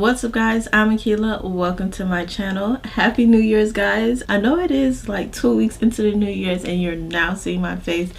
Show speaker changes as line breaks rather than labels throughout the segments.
What's up guys, I'm 𝔸𝕤𝕒. Welcome to my channel. Happy New Year's guys. I know it is like 2 weeks into the New Year's and you're now seeing my face,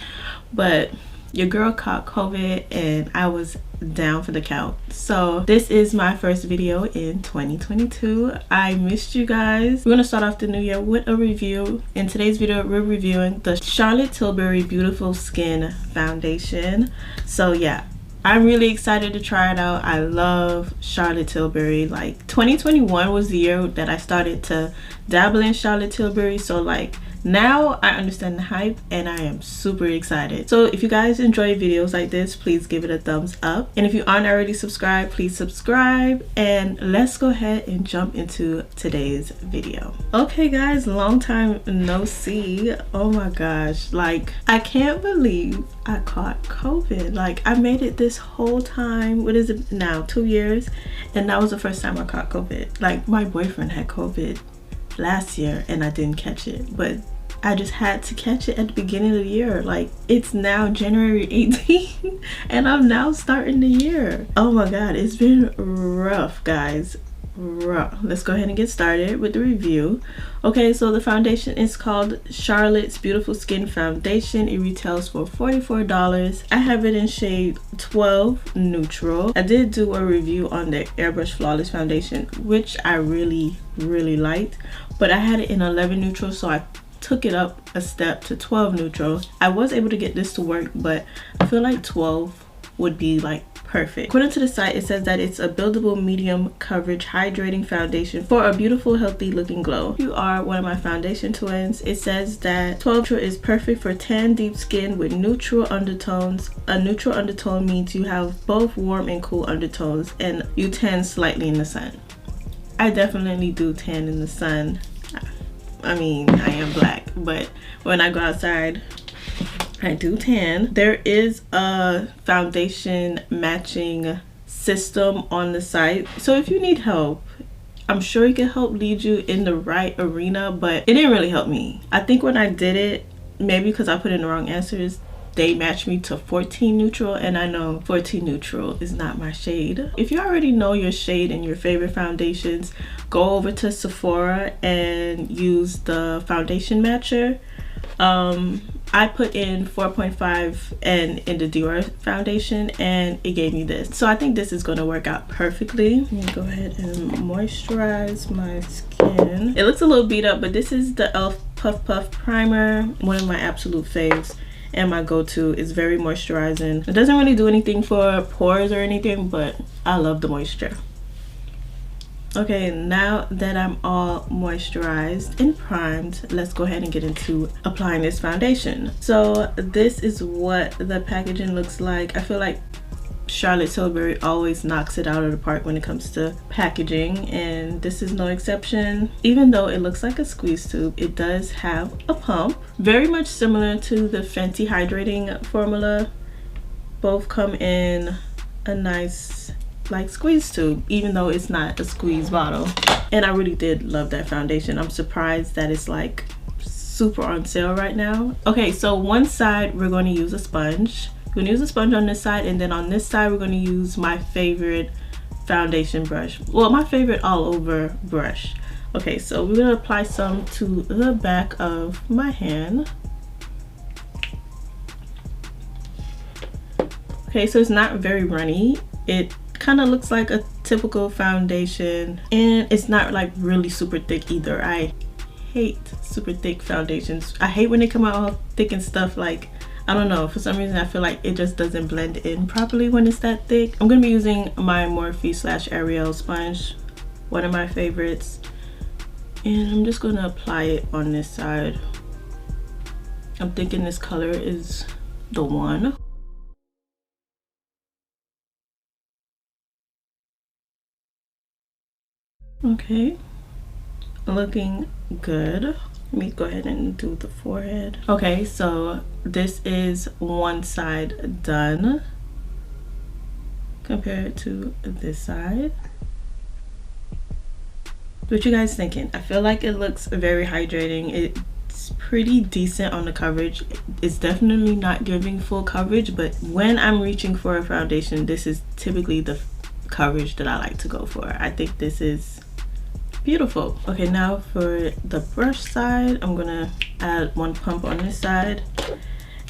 but your girl caught COVID and I was down for the count. So this is my first video in 2022. I missed you guys. We're gonna start off the new year with a review. In today's video we're reviewing the Charlotte Tilbury Beautiful Skin Foundation. So yeah, I'm really excited to try it out. I love Charlotte Tilbury. Like 2021 was the year that I started to dabble in Charlotte Tilbury, so like now I understand the hype and I am super excited. So if you guys enjoy videos like this, please give it a thumbs up, and if you aren't already subscribed, please subscribe, and let's go ahead and jump into today's video. Okay guys, long time no see. Oh my gosh, like I can't believe I caught COVID. Like I made it this whole time. What is it now, 2 years? And that was the first time I caught COVID. Like my boyfriend had COVID last year and I didn't catch it, but I just had to catch it at the beginning of the year. Like it's now January 18th and I'm now starting the year. Oh my god, it's been rough guys, rough. Let's go ahead and get started with the review. Okay, so the foundation is called Charlotte's Beautiful Skin Foundation. It retails for $44. I have it in shade 12 neutral. I did do a review on the Airbrush Flawless foundation, which I really liked, but I had it in 11 neutral, so I took it up a step to 12 neutral. I was able to get this to work, but I feel like 12 would be like perfect. According to the site, it says that it's a buildable medium coverage hydrating foundation for a beautiful, healthy looking glow. If you are one of my foundation twins, it says that 12 neutral is perfect for tan deep skin with neutral undertones. A neutral undertone means you have both warm and cool undertones and you tan slightly in the sun. I definitely do tan in the sun. I mean, I am black, but when I go outside I do tan. There is a foundation matching system on the site, so if you need help, I'm sure it can help lead you in the right arena, but it didn't really help me. I think when I did it, maybe because I put in the wrong answers, they matched me to 14 neutral, and I know 14 neutral is not my shade. If you already know your shade and your favorite foundations, go over to Sephora and use the foundation matcher. I put in 4.5 and in the Dior foundation and it gave me this, so I think this is going to work out perfectly. Let me go ahead and moisturize my skin. It looks a little beat up, but this is the e.l.f. Puff Puff primer, one of my absolute faves and my go-to. Is very moisturizing. It doesn't really do anything for pores or anything, but I love the moisture. Okay, now that I'm all moisturized and primed, let's go ahead and get into applying this foundation. So this is what the packaging looks like. I feel like Charlotte Tilbury always knocks it out of the park when it comes to packaging, and this is no exception. Even though it looks like a squeeze tube, it does have a pump, very much similar to the Fenty hydrating formula. Both come in a nice like squeeze tube, even though it's not a squeeze bottle. And I really did love that foundation. I'm surprised that it's like super on sale right now. Okay, so one side we're going to use a sponge. We're going to use a sponge on this side, and then on this side we're going to use my favorite foundation brush. Well, my favorite all over brush. Okay, so we're going to apply some to the back of my hand. Okay, so it's not very runny. It kind of looks like a typical foundation, and it's not like really super thick either. I hate super thick foundations. I hate when they come out all thick and stuff. Like, I don't know, for some reason I feel like it just doesn't blend in properly when it's that thick. I'm gonna be using my Morphe / Ariel sponge, one of my favorites, and I'm just gonna apply it on this side. I'm thinking this color is the one. Okay, looking good. Let me go ahead and do the forehead. Okay, so this is one side done compared to this side. What you guys thinking? I feel like it looks very hydrating. It's pretty decent on the coverage. It's definitely not giving full coverage, but when I'm reaching for a foundation, this is typically the coverage that I like to go for. I think this is beautiful. Okay, now for the brush side, I'm gonna add one pump on this side,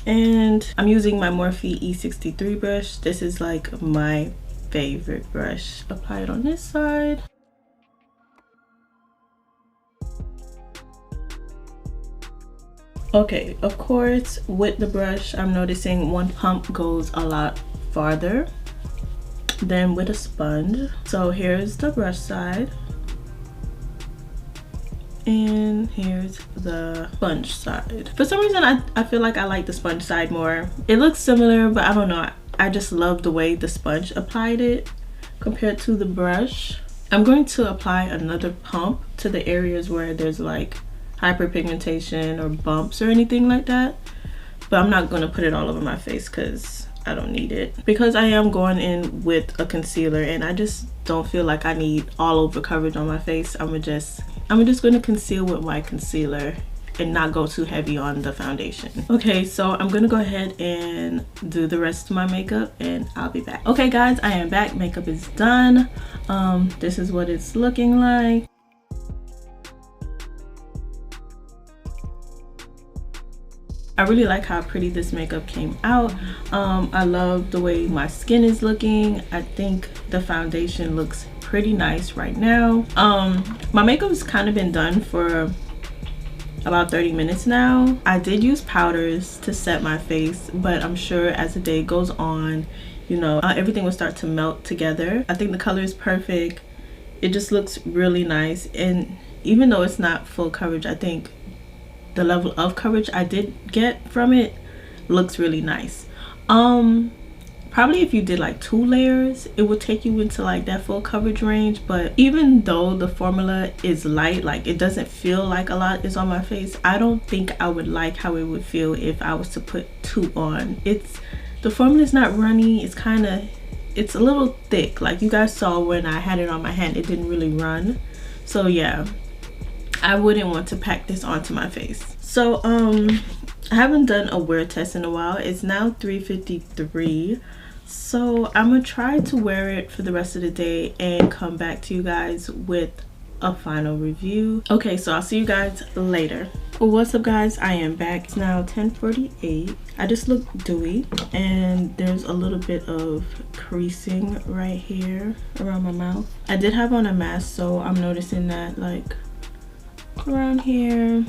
and I'm using my Morphe E63 brush. This is like my favorite brush. Apply it on this side. Okay, of course, with the brush, I'm noticing one pump goes a lot farther than with a sponge. So here's the brush side, and here's the sponge side. For some reason, I feel like I like the sponge side more. It looks similar, but I don't know. I just love the way the sponge applied it compared to the brush. I'm going to apply another pump to the areas where there's like hyperpigmentation or bumps or anything like that, but I'm not going to put it all over my face because I don't need it, because I am going in with a concealer and I just don't feel like I need all over coverage on my face. I'm just going to conceal with my concealer and not go too heavy on the foundation. Okay, so I'm gonna go ahead and do the rest of my makeup and I'll be back. Okay guys, I am back. Makeup is done. This is what it's looking like. I really like how pretty this makeup came out. I love the way my skin is looking. I think the foundation looks pretty nice right now. My makeup's kind of been done for about 30 minutes now. I did use powders to set my face, but I'm sure as the day goes on, you know, everything will start to melt together. I think the color is perfect. It just looks really nice, and even though it's not full coverage, I think the level of coverage I did get from it looks really nice. Probably if you did like 2 layers, it would take you into like that full coverage range. But even though the formula is light, like it doesn't feel like a lot is on my face, I don't think I would like how it would feel if I was to put 2 on. The formula is not runny. It's a little thick. Like you guys saw when I had it on my hand, it didn't really run. So yeah, I wouldn't want to pack this onto my face. So I haven't done a wear test in a while. It's now 3:53, so I'm gonna try to wear it for the rest of the day and come back to you guys with a final review. Okay, so I'll see you guys later. What's up guys, I am back. It's now 10:48. I just look dewy and there's a little bit of creasing right here around my mouth. I did have on a mask, so I'm noticing that like around here,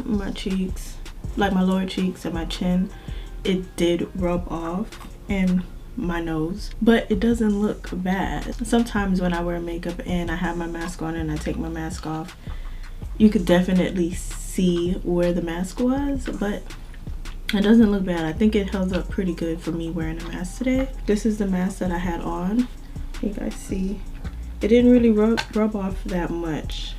my cheeks, like my lower cheeks and my chin, it did rub off, and my nose, but it doesn't look bad. Sometimes when I wear makeup and I have my mask on and I take my mask off, you could definitely see where the mask was, but it doesn't look bad. I think it held up pretty good for me wearing a mask today. This is the mask that I had on. You guys see it didn't really rub off that much.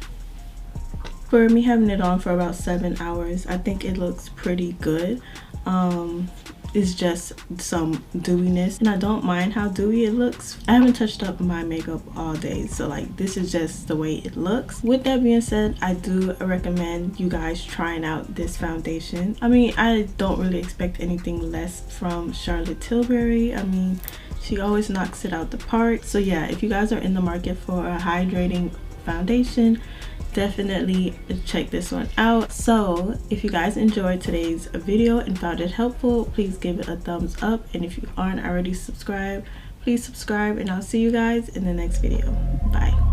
For me having it on for about 7 hours, I think it looks pretty good. It's just some dewiness, and I don't mind how dewy it looks. I haven't touched up my makeup all day, so like this is just the way it looks. With that being said, I do recommend you guys trying out this foundation. I mean, I don't really expect anything less from Charlotte Tilbury. I mean, she always knocks it out the park. So yeah, if you guys are in the market for a hydrating foundation, definitely check this one out. So if you guys enjoyed today's video and found it helpful, please give it a thumbs up, and if you aren't already subscribed, please subscribe, and I'll see you guys in the next video. Bye.